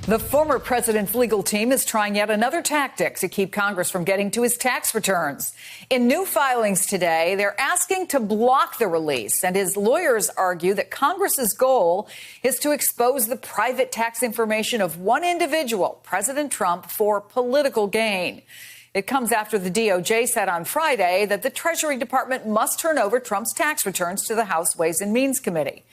The former president's legal team is trying yet another tactic to keep Congress from getting to his tax returns. In new filings today, they're asking to block the release, and his lawyers argue that Congress's goal is to expose the private tax information of one individual, President Trump, for political gain. It comes after the DOJ said on Friday that the Treasury Department must turn over Trump's tax returns to the House Ways and Means Committee.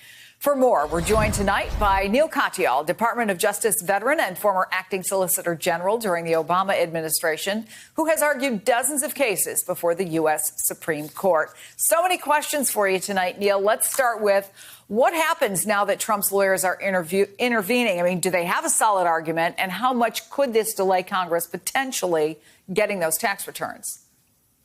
For more, we're joined tonight by Neil Katyal, Department of Justice veteran and former acting Solicitor General during the Obama administration, who has argued dozens of cases before the U.S. Supreme Court. So many questions for you tonight, Neil. Let's start with what happens now that Trump's lawyers are intervening? I mean, do they have a solid argument, and how much could this delay Congress potentially getting those tax returns?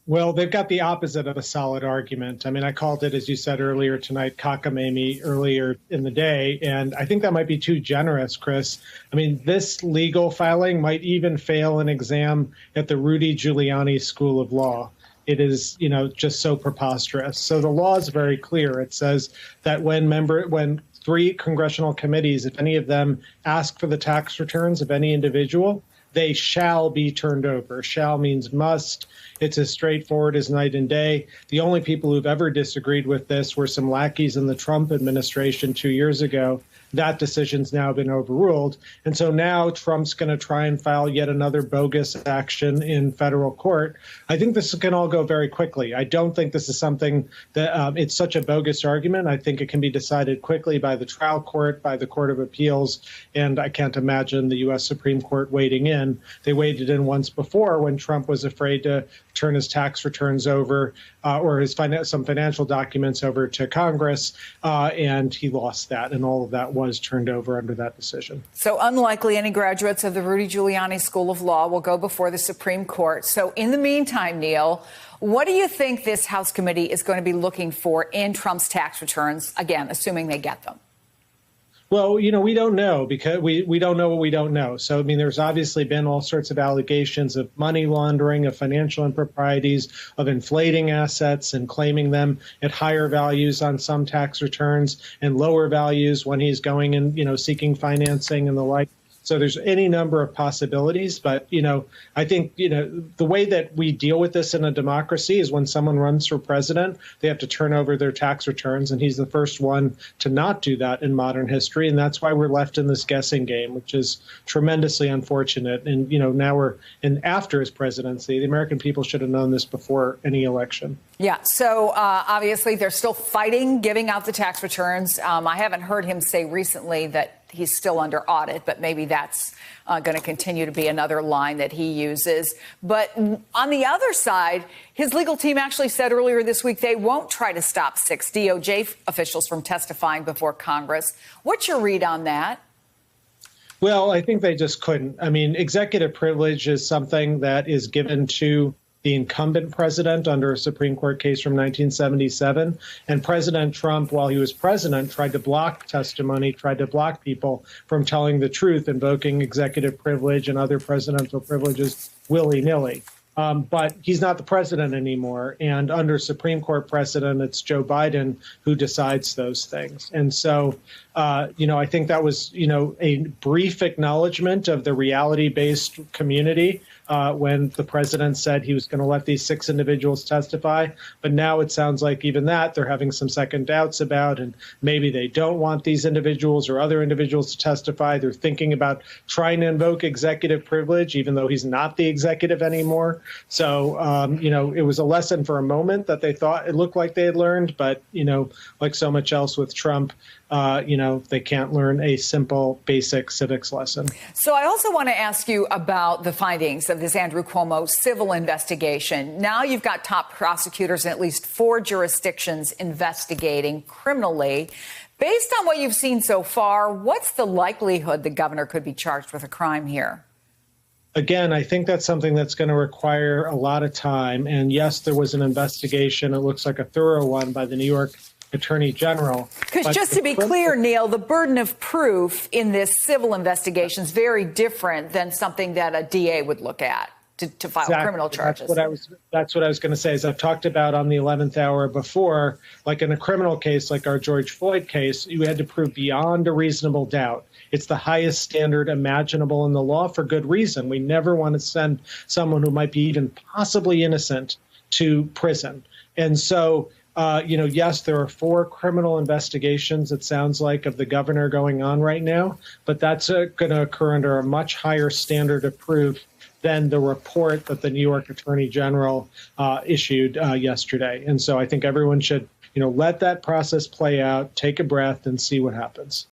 Well, they've got the opposite of a solid argument. I mean, I called it, as you said earlier tonight, cockamamie earlier in the day, and I think that might be too generous, Chris. I mean, this legal filing might even fail an exam at the Rudy Giuliani School of Law. It is, just so preposterous. So the law is very clear. It says that when three congressional committees, if any of them ask for the tax returns of any individual, they shall be turned over. Shall means must. It's as straightforward as night and day. The only people who've ever disagreed with this were some lackeys in the Trump administration 2 years ago. That decision's now been overruled. And so now Trump's going to try and file yet another bogus action in federal court. I think this can all go very quickly. I don't think this is something that it's such a bogus argument. I think it can be decided quickly by the trial court, by the Court of Appeals, and I can't imagine the U.S. Supreme Court wading in. They waded in once before when Trump was afraid to turn his tax returns over or some financial documents over to Congress, and he lost that, and all of that was turned over under that decision. So unlikely any graduates of the Rudy Giuliani School of Law will go before the Supreme Court. So in the meantime, Neil, what do you think this House committee is going to be looking for in Trump's tax returns, again, assuming they get them? Well, we don't know because we don't know what we don't know. So, I mean, there's obviously been all sorts of allegations of money laundering, of financial improprieties, of inflating assets and claiming them at higher values on some tax returns and lower values when he's going and, seeking financing and the like. So there's any number of possibilities. But, I think, the way that we deal with this in a democracy is when someone runs for president, they have to turn over their tax returns. And he's the first one to not do that in modern history. And that's why we're left in this guessing game, which is tremendously unfortunate. And, now we're after his presidency. The American people should have known this before any election. Yeah. So obviously, they're still fighting giving out the tax returns. I haven't heard him say recently that he's still under audit, but maybe that's going to continue to be another line that he uses. But on the other side, his legal team actually said earlier this week they won't try to stop 6 DOJ officials from testifying before Congress. What's your read on that? Well, I think they just couldn't. I mean, executive privilege is something that is given to the incumbent president under a Supreme Court case from 1977. And President Trump, while he was president, tried to block testimony, tried to block people from telling the truth, invoking executive privilege and other presidential privileges willy-nilly. But he's not the president anymore. And under Supreme Court precedent, it's Joe Biden who decides those things. And so, I think that was, a brief acknowledgement of the reality-based community when the president said he was going to let these 6 individuals testify. But now it sounds like even that they're having some second doubts about, and maybe they don't want these individuals or other individuals to testify. They're thinking about trying to invoke executive privilege, even though he's not the executive anymore. So, it was a lesson for a moment that they thought it looked like they had learned. But, like so much else with Trump, they can't learn a simple, basic civics lesson. So I also want to ask you about the findings of this Andrew Cuomo civil investigation. Now you've got top prosecutors in at least 4 jurisdictions investigating criminally. Based on what you've seen so far, what's the likelihood the governor could be charged with a crime here? Again, I think that's something that's going to require a lot of time. And yes, there was an investigation. It looks like a thorough one by the New York Attorney General. Because just to be clear, Neil, the burden of proof in this civil investigation is very different than something that a DA would look at. to file Exactly. criminal charges. That's what I was going to say. As I've talked about on the 11th hour before, like in a criminal case, like our George Floyd case, you had to prove beyond a reasonable doubt. It's the highest standard imaginable in the law for good reason. We never want to send someone who might be even possibly innocent to prison. And so, yes, there are 4 criminal investigations, it sounds like, of the governor going on right now, but that's going to occur under a much higher standard of proof than the report that the New York Attorney General issued yesterday. And so I think everyone should, let that process play out, take a breath, and see what happens.